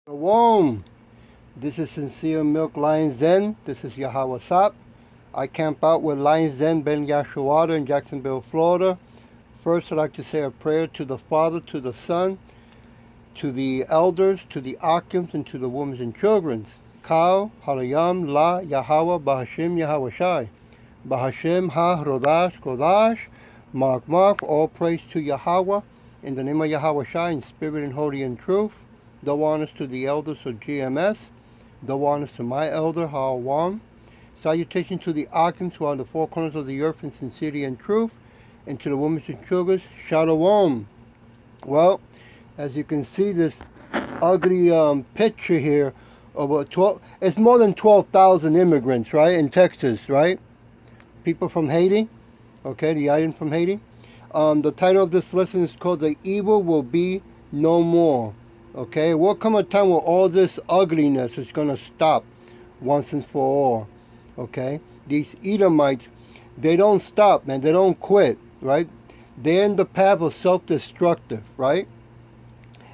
Shalom. This is Sincere Milk Lions Den. This is Yahweh Sap. I camp out with Lions Den Ben Yashuada in Jacksonville, Florida. First, I'd like to say a prayer to the Father, to the Son, to the elders, to the Akims, and to the women and children. Kal, Halayam, La, Yahweh, Bahashim, Yahweh Shai. Bahashim, Ha, Rodash, Kodash, Mark, all praise to Yahweh. In the name of Yahweh Shai, in spirit and holy and truth. Double honors to the elders of GMS. Double honors to my elder, Hao Wang. Salutation to the Akims who are on the four corners of the earth in sincerity and truth. And to the women and children, Shalom. Well, as you can see, this ugly picture here of 12, it's more than 12,000 immigrants, right, in Texas, right? People from Haiti, okay, the island from Haiti. The title of this lesson is called The Evil Will Be No More. Okay, will come a time where all this ugliness is going to stop once and for all. Okay, these Edomites, they don't stop, man. They don't quit, right? They're in the path of self-destructive, right?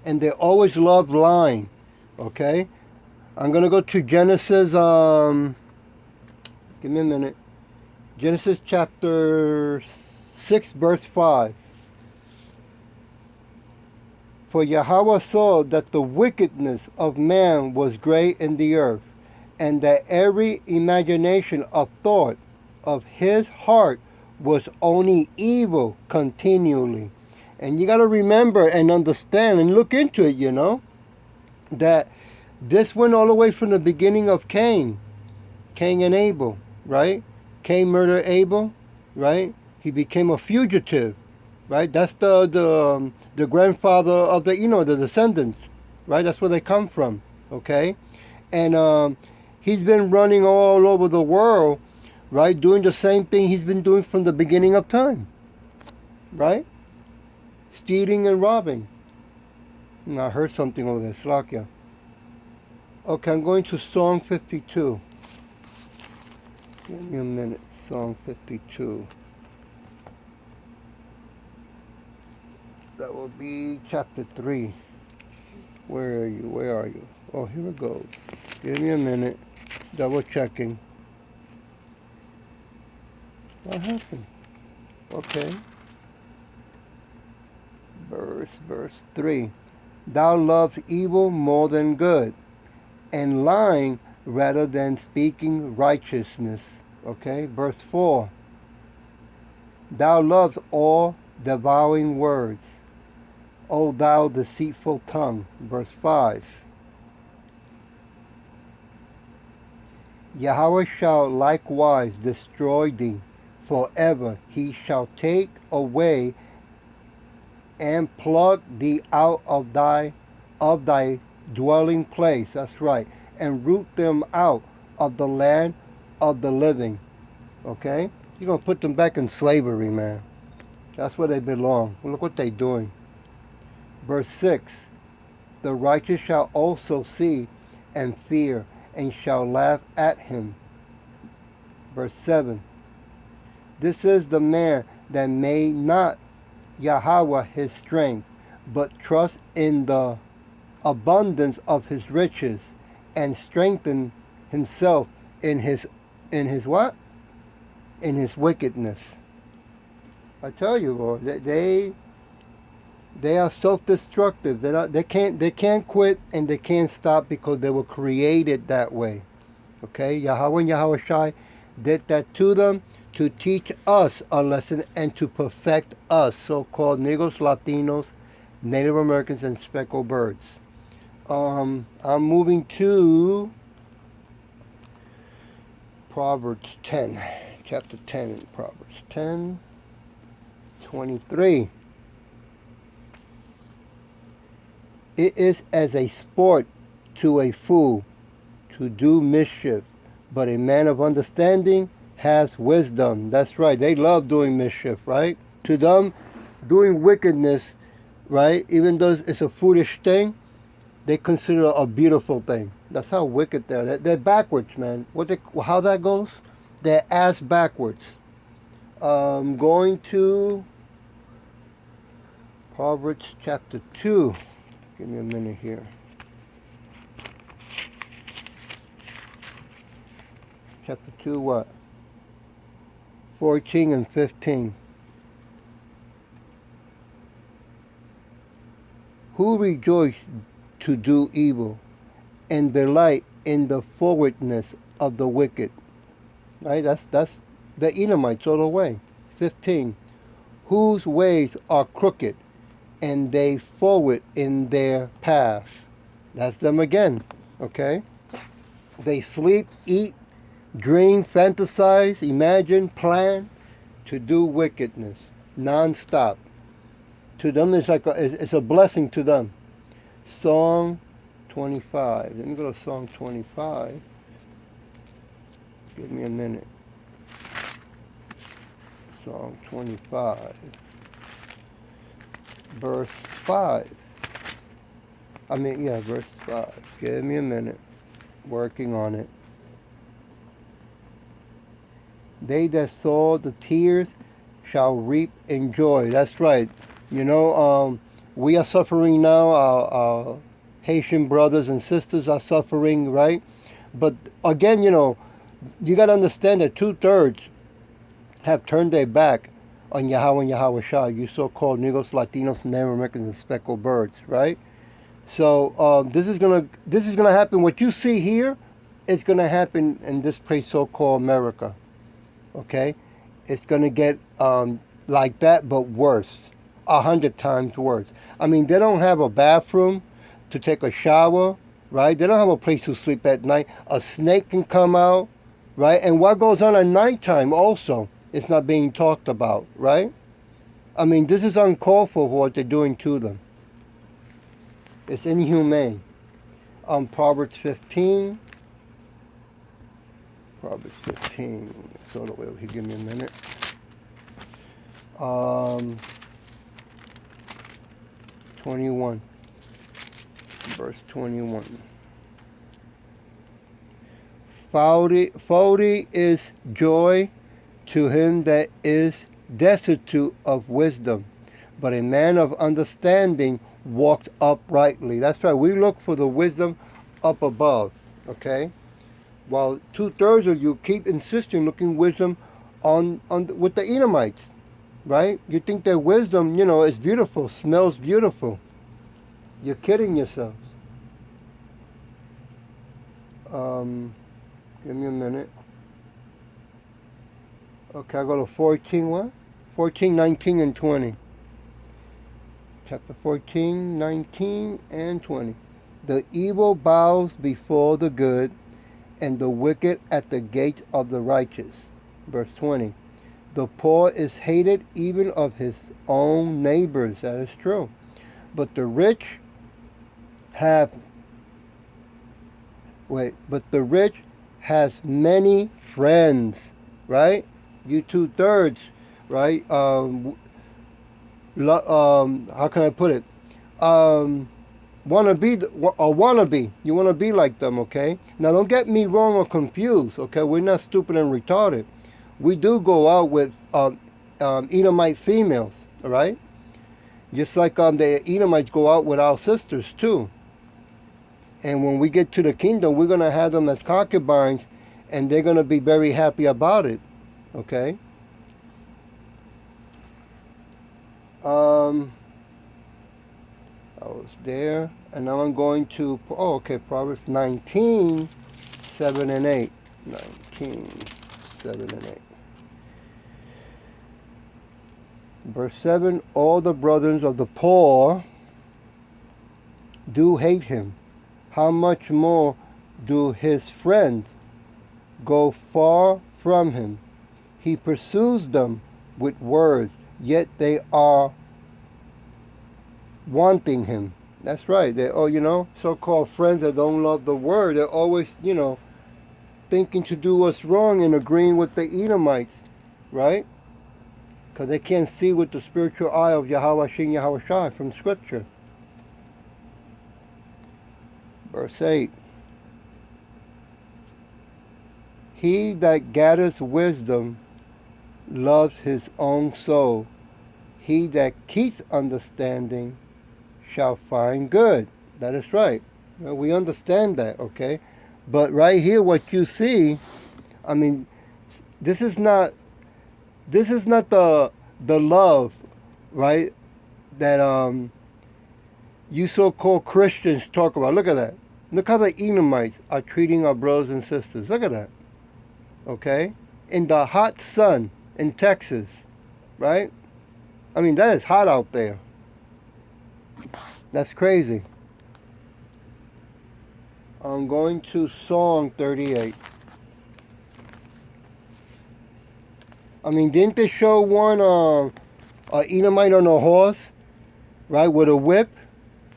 And they always love lying. Okay, I'm going to go to Genesis, give me a minute. Genesis chapter 6, verse 5. For Yahweh saw that the wickedness of man was great in the earth, and that every imagination of thought of his heart was only evil continually. And you got to remember and understand and look into it, that this went all the way from the beginning of Cain and Abel, right? Cain murdered Abel, right? He became a fugitive, right? That's the grandfather of the descendants, right? That's where they come from, okay? And he's been running all over the world, right? Doing the same thing he's been doing from the beginning of time, right? Stealing and robbing. I heard something over there, Slakia. Okay, I'm going to Psalm 52. Give me a minute, Psalm 52. That will be chapter 3. Where are you? Where are you? Oh, here it goes. Give me a minute. Double checking. What happened? Okay. Verse 3. Thou lovest evil more than good, and lying rather than speaking righteousness. Okay. Verse 4. Thou lovest all devouring words, O thou deceitful tongue. Verse 5. Yahweh shall likewise destroy thee forever. He shall take away and pluck thee out of thy dwelling place. That's right. And root them out of the land of the living. Okay? You're going to put them back in slavery, man. That's where they belong. Well, look what they're doing. Verse 6. The righteous shall also see and fear, and shall laugh at him. Verse 7. This is the man that made not Yahweh his strength, but trust in the abundance of his riches, and strengthen himself in his what? In his wickedness. I tell you, Lord, they are self-destructive. They can't quit and they can't stop because they were created that way. Okay, Yahweh and Yahweh Shai did that to them to teach us a lesson and to perfect us, so-called Negros, Latinos, Native Americans, and speckled birds. I'm moving to Proverbs 10, chapter 10 in Proverbs 10, 23. It is as a sport to a fool to do mischief, but a man of understanding has wisdom. That's right. They love doing mischief, right? To them, doing wickedness, right, even though it's a foolish thing, they consider it a beautiful thing. That's how wicked they are. They're backwards, man. How that goes? They're ass backwards. Going to Proverbs chapter 2. Give me a minute here. chapter 2, what? 14 and 15. Who rejoice to do evil and delight in the forwardness of the wicked? Right? That's the Edomites all the way. 15. Whose ways are crooked, and they forward in their path. That's them again. Okay? They sleep, eat, dream, fantasize, imagine, plan to do wickedness non-stop. To them, it's a blessing to them. Song 25. Let me go to Song 25. Give me a minute. Psalm 25, verse 5. Verse 5. Give me a minute. Working on it. They that sow the tears shall reap in joy. That's right. We are suffering now. Our Haitian brothers and sisters are suffering, right? But again, you got to understand that 2/3 have turned their back on Yahweh and Yahweh Shah, you so-called Negroes, Latinos, Native Americans, and speckled birds, right? So this is gonna happen. What you see here is gonna happen in this place so-called America. Okay, it's gonna get like that, but worse, 100 times worse. I mean, they don't have a bathroom to take a shower, right? They don't have a place to sleep at night. A snake can come out, right? And what goes on at nighttime also, it's not being talked about, right? I mean, this is uncalled for what they're doing to them. It's inhumane. Proverbs 15. Proverbs 15. Go the way over here. Give me a minute. 21. Verse 21. Folly is joy to him that is destitute of wisdom, but a man of understanding walks uprightly. That's right. We look for the wisdom up above, okay? While 2/3 of you keep insisting looking wisdom with the Edomites, right? You think their wisdom, is beautiful, smells beautiful. You're kidding yourselves. Give me a minute. Okay, I'll go to 14, what? 14, 19, and 20. Chapter 14, 19, and 20. The evil bows before the good, and the wicked at the gates of the righteous. Verse 20. The poor is hated even of his own neighbors. That is true. But the rich has many friends, right? You 2/3, right? How can I put it? Wannabe. You want to be like them, okay? Now, don't get me wrong or confused, okay? We're not stupid and retarded. We do go out with Edomite females, all right? Just like the Edomites go out with our sisters, too. And when we get to the kingdom, we're going to have them as concubines, and they're going to be very happy about it, okay? I was there, and now I'm going to, Proverbs 19, 7 and 8. 19, 7 and 8. Verse 7, all the brothers of the poor do hate him. How much more do his friends go far from him? He pursues them with words, yet they are wanting him. That's right. They, so-called friends that don't love the word. They're always, thinking to do us wrong and agreeing with the Edomites, right? Because they can't see with the spiritual eye of Yahweh Shin Yahweh Shai from Scripture. Verse 8. He that gathers wisdom loves his own soul. He that keeps understanding shall find good. That is right. We understand that, okay? But right here, what you see, I mean, this is not the love, right? That you so-called Christians talk about. Look at that. Look how the Edomites are treating our brothers and sisters. Look at that. Okay? In the hot sun in Texas, right? I mean, that is hot out there. That's crazy. I'm going to Psalm 38. I mean, didn't they show one Edomite on a horse, right, with a whip?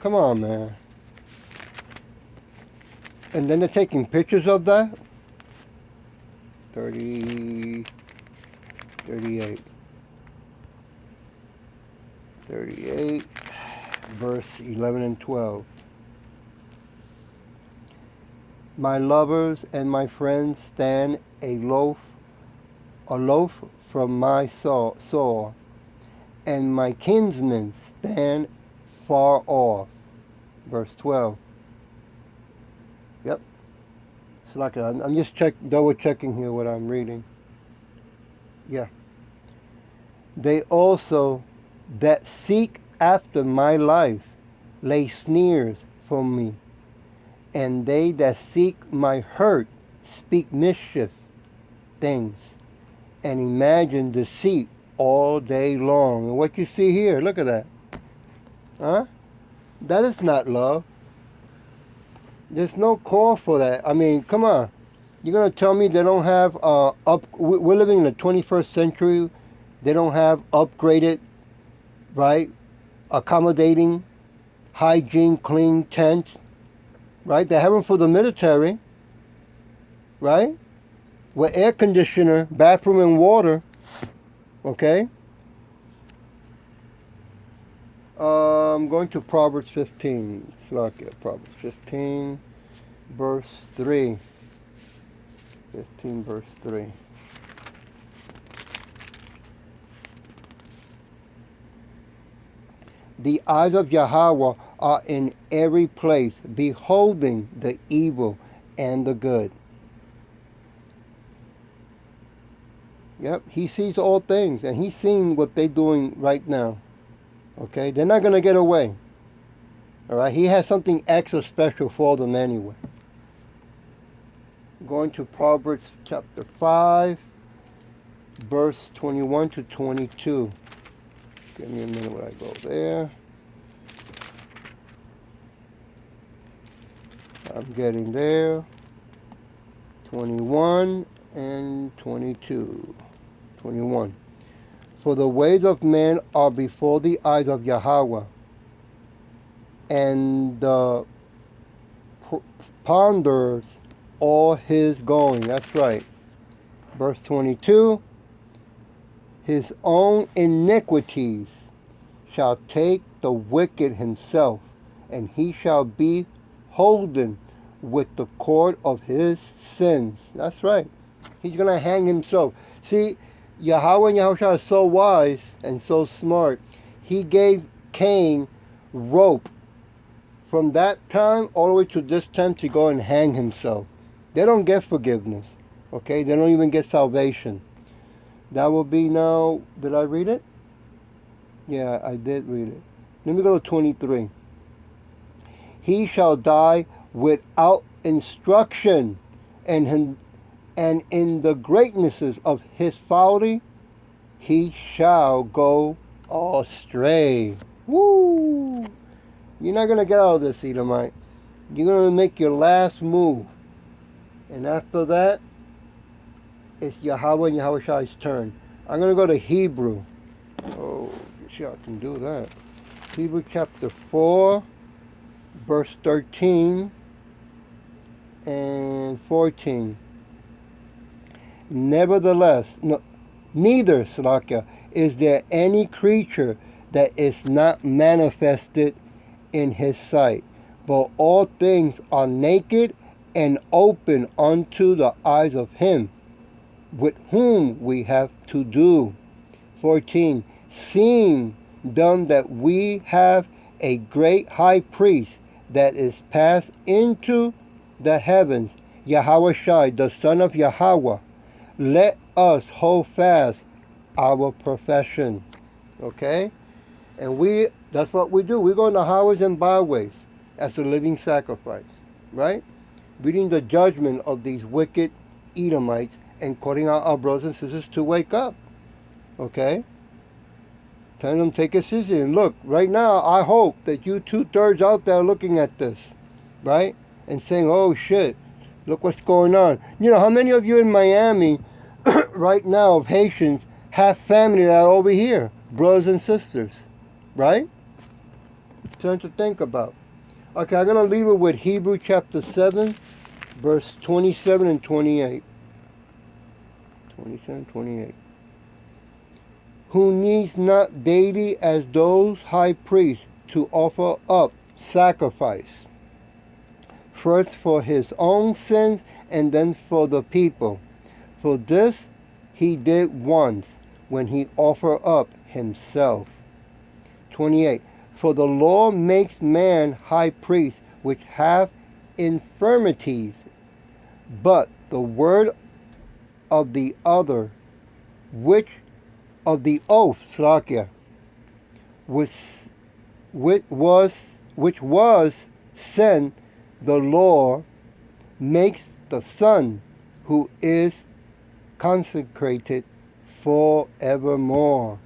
Come on, man. And then they're taking pictures of that? 38. 38, verse 11 and 12. My lovers and my friends stand aloof from my sore, and my kinsmen stand far off. Verse 12. Yep. It's like I'm just double checking here what I'm reading. Yeah. They also that seek after my life lay snares for me, and they that seek my hurt speak mischief things, and imagine deceit all day long. And what you see here, look at that. Huh? That is not love. There's no call for that. I mean, come on. You're going to tell me they don't have we're living in the 21st century. They don't have upgraded, right, accommodating, hygiene, clean tents, right? They have them for the military, right? With air conditioner, bathroom, and water, okay? I'm going to Proverbs 15. Proverbs 15, verse 3. 15, verse 3. The eyes of Yahweh are in every place, beholding the evil and the good. Yep, he sees all things, and he's seeing what they're doing right now. Okay, they're not going to get away. All right, he has something extra special for them anyway. Going to Proverbs chapter 5, verse 21 to 22. Give me a minute when I go there. I'm getting there. 21 and 22. 21. For the ways of man are before the eyes of Yahweh, and ponders all his going. That's right. Verse 22. His own iniquities shall take the wicked himself, and he shall be holden with the cord of his sins. That's right. He's going to hang himself. See, Yahweh and Yahushua are so wise and so smart. He gave Cain rope from that time all the way to this time to go and hang himself. They don't get forgiveness. Okay? They don't even get salvation. That will be now, did I read it? Yeah, I did read it. Let me go to 23. He shall die without instruction, and in the greatnesses of his folly he shall go astray. Woo! You're not going to get out of this, Edomite. You're going to make your last move. And after that, it's Yahweh and Yahushua's turn. I'm going to go to Hebrew. Oh, see how I can do that. Hebrew chapter 4, verse 13 and 14. Nevertheless, neither, Salakia, is there any creature that is not manifested in his sight, but all things are naked and open unto the eyes of him with whom we have to do. 14. Seeing them that we have a great high priest that is passed into the heavens, Yahweh Shai, the Son of Yahweh, let us hold fast our profession. Okay? And that's what we do. We go in the highways and byways as a living sacrifice. Right? Reading the judgment of these wicked Edomites and calling out our brothers and sisters to wake up. Okay? Telling them take it seriously. And look, right now, I hope that you 2/3 out there looking at this, right? And saying, oh shit, look what's going on. You know, how many of you in Miami right now of Haitians have family that are over here? Brothers and sisters, right? Something to think about. Okay, I'm going to leave it with Hebrew chapter 7, verse 27 and 28. 27, 28. Who needs not daily as those high priests to offer up sacrifice, first for his own sins and then for the people. For this he did once when he offered up himself. 28. For the law makes man high priest which have infirmities, but the word of the other, which of the oath, Slakia, which was sent the Lord, makes the Son, who is consecrated forevermore.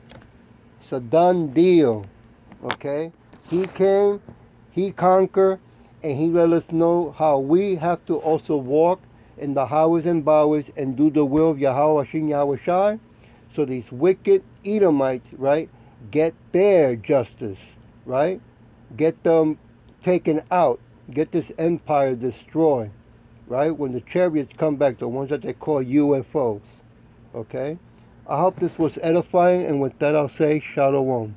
It's a done deal, okay? He came, he conquered, and he let us know how we have to also walk in the highways and byways and do the will of Yahweh Hashem Yahweh Shai. So these wicked Edomites, right, get their justice, right? Get them taken out. Get this empire destroyed, right? When the chariots come back, the ones that they call UFOs, okay? I hope this was edifying, and with that I'll say Shalom.